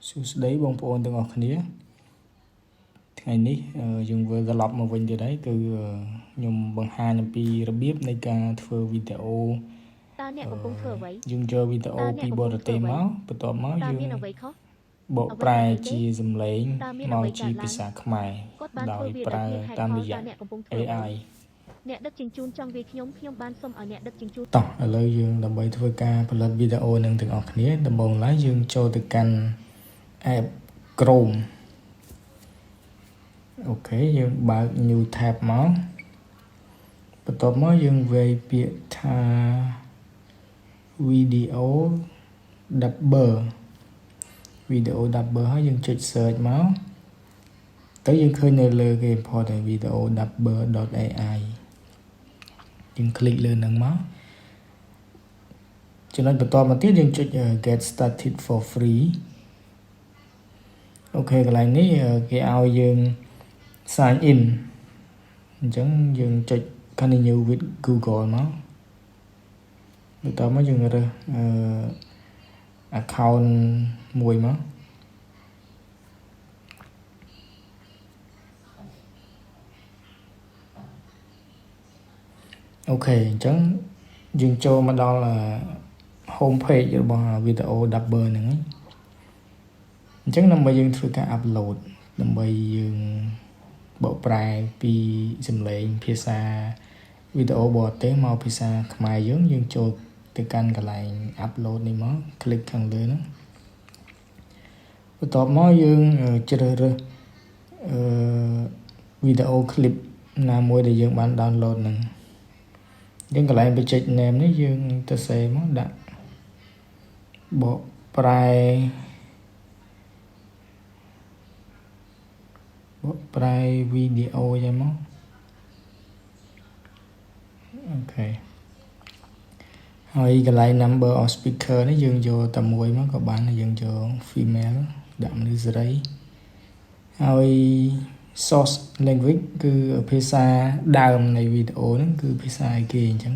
សួស្តីបងប្អូនទាំងអស់គ្នាថ្ងៃនេះយើងវិលត្រឡប់មកវិញទៀតហើយគឺខ្ញុំបង្ហាញអំពីរបៀបនៃការធ្វើវីដេអូតើអ្នកកំពុងធ្វើអ្វីយើងយកវីដេអូពីបរទេសមកបន្ទាប់មកយើងបកប្រែជាសំឡេងមកជាភាសាខ្មែរដោយប្រើតាមរយៈ AI អ្នកដឹកជញ្ជូនចង់វាខ្ញុំបានសុំឲ្យអ្នកដឹកជញ្ជូនតោះឥឡូវយើងដើម្បីធ្វើការផលិតវីដេអូនឹងទាំងអស់គ្នាដំបូងឡើយយើងចូលទៅកាន់ app Chrome អូខេយើងបើក new tab មកបន្ទាប់មកយើងវាយពាក្យថា video dubber ហើយយើងចុច search មកទៅយើងឃើញនៅលើគេ import video dubber.ai យើង click លើហ្នឹងមកចំណុចបន្តមកទៀតយើងចុច get started for free អូខេកន្លែងនេះគេឲ្យយើង sign in អញ្ចឹងយើងចុច continue with Google មកបន្ទាប់មកយើងរើសaccount មួយមកអូខេអញ្ចឹងយើងចូលមកដល់ home page របស់ video dubber ហ្នឹងអញ្ចឹងដើម្បីយើងធ្វើការ upload ដើម្បីយើងបកប្រែពីសំឡេងភាសាវីដេអូបរទេសមកភាសាខ្មែរយើងចូលទៅកាន់កន្លែង upload នេះមក click ខាងលើហ្នឹងបន្ទាប់មកយើងជ្រើសរើសវីដេអូ clip ណាមួយដែលយើងបាន download ហ្នឹងយើងកន្លែងបញ្ចេញ name នេះយើងទៅសេមកដាក់បកប្រែវីដេអូយ៉ាងមកអូខេហើយកន្លែង number of speaker នេះយើងយកតែមួយមកក៏បានយើងយក female ដាក់មនុស្សស្រីហើយ source language គឺភាសាដើមនៃវីដេអូហ្នឹងគឺភាសាអីគេអញ្ចឹង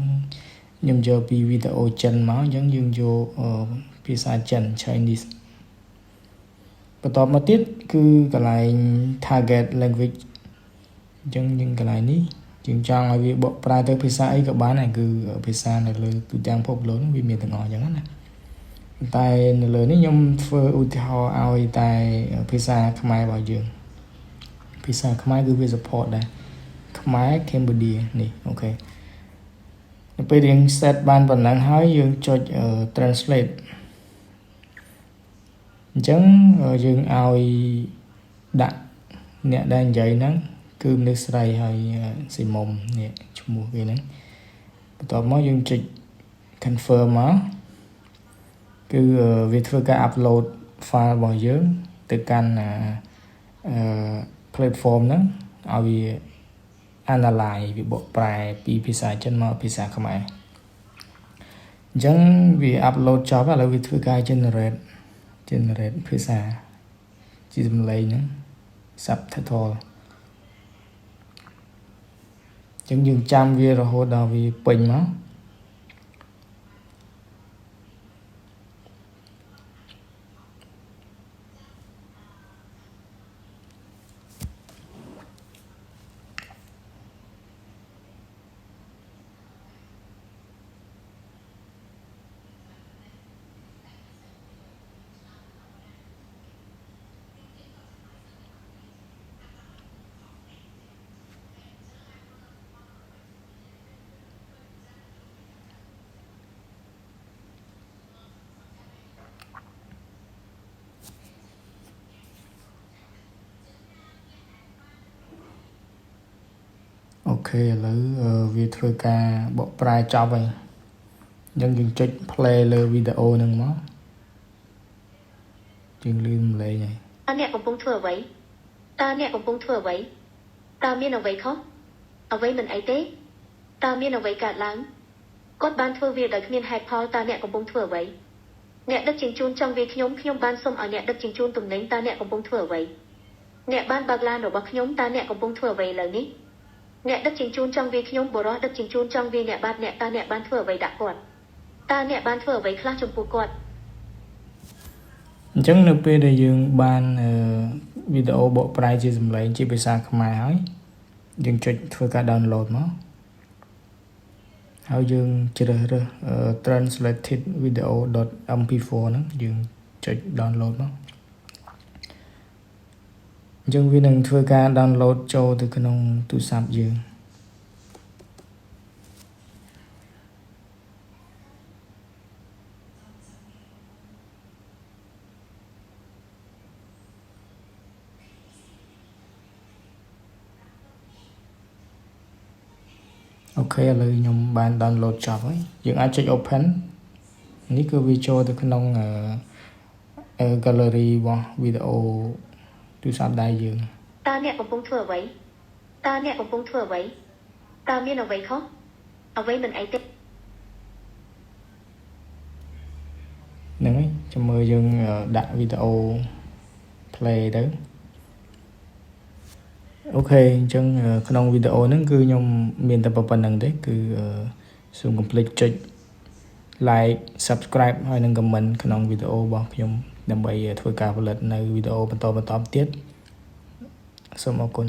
ខ្ញុំយកពីវីដេអូចិនមកអញ្ចឹងយើងយកភាសាចិន Chinese បន្ទាប់មកទៀតគឺកន្លែង target language អញ្ចឹងយើងកន្លែងនេះយើងចង់ឲ្យវាបកប្រែទៅភាសាអីក៏បានដែរគឺភាសានៅលើទូទាំងពិភពលោកវាមានទាំងអស់អញ្ចឹងណាតែនៅលើនេះខ្ញុំធ្វើឧទាហរណ៍ឲ្យតែភាសាខ្មែររបស់យើងភាសាខ្មែរគឺវា support ដែរខ្មែរ Cambodia នេះអូខេដល់ពេលយើង set បានប៉ុណ្ណឹងហើយយើងចុច translate អញ្ចឹងយើងឲ្យដាក់អ្នកដែលនិយាយហ្នឹងគឺមនុស្សស្រីហើយស៊ីមុំនេះឈ្មោះគេហ្នឹងបន្ទាប់មកយើងចុច confirm មកគឺវាធ្វើការ upload file របស់យើងទៅកាន់platform ហ្នឹងឲ្យវា analyze វាបកប្រែពីភាសាចិនមកភាសាខ្មែរអញ្ចឹងវា upload ចប់ឥឡូវវាធ្វើការ generate ភាសាជាសំឡេងហ្នឹង subtitle អញ្ចឹងយើងចាំវារហូតដល់វាពេញមកអូខេឥឡូវវាធ្វើការបកប្រែចប់ហើយអញ្ចឹងយើងចុច play លើវីដេអូហ្នឹងមកយើងលឺសំឡេងហើយតើអ្នកកំពុងធ្វើអ្វីតើមានអ្វីខុសអ្វីមិនអីទេតើមានអ្វីកើតឡើងគាត់បានធ្វើវាដោយគ្មានហេតុផលតើអ្នកកំពុងធ្វើអ្វីអ្នកដឹកជញ្ជូនចង់វាខ្ញុំបានសុំឲ្យអ្នកដឹកជញ្ជូនទំនិញតើអ្នកកំពុងធ្វើអ្វីអ្នកបានបើកឡានរបស់ខ្ញុំតើអ្នកកំពុងធ្វើអ្វីឥឡូវនេះអ្នកដឹកជញ្ជូនចង់វាខ្ញុំបុរសដឹកជញ្ជូនចង់វាអ្នកបាទអ្នកតើអ្នកបានធ្វើអ្វីដាក់គាត់តើអ្នកបានធ្វើអ្វីខ្លះចំពោះគាត់ អញ្ចឹងនៅពេលដែលយើងបានវីដេអូបកប្រែជាសំឡេងជាភាសាខ្មែរហើយយើងចុចធ្វើការ download មកហើយយើងជ្រើសរើស translated video.mp4 ហ្នឹងយើងចុច download មកអញ្ចឹងវានឹងធ្វើការ download ចូលទៅក្នុងទូរស័ព្ទយើងអូខេឥឡូវខ្ញុំបាន download ចប់ហើយយើងអាចចុច open នេះគឺវាចូលទៅក្នុងgallery របស់វីដេអូទូរស័ព្ទដៃយើង តើអ្នកកំពុងធ្វើអ្វីតើអ្នកកំពុងធ្វើអ្វីតើមានអ្វីខុសអ្វីមិនអីទេ ហ្នឹងហើយចាំមើលយើងដាក់វីដេអូ play ទៅអូខេអញ្ចឹងក្នុងវីដេអូហ្នឹងគឺខ្ញុំមានតែប៉ុណ្្នឹងទេគឺសូមកុំភ្លេចចុច like subscribe ហើយនិង comment ក្នុងវីដេអូរបស់ខ្ញុំដើម្បីធ្វើការផលិតនៅវីដេអូបន្តទៀតសូមអរគុណ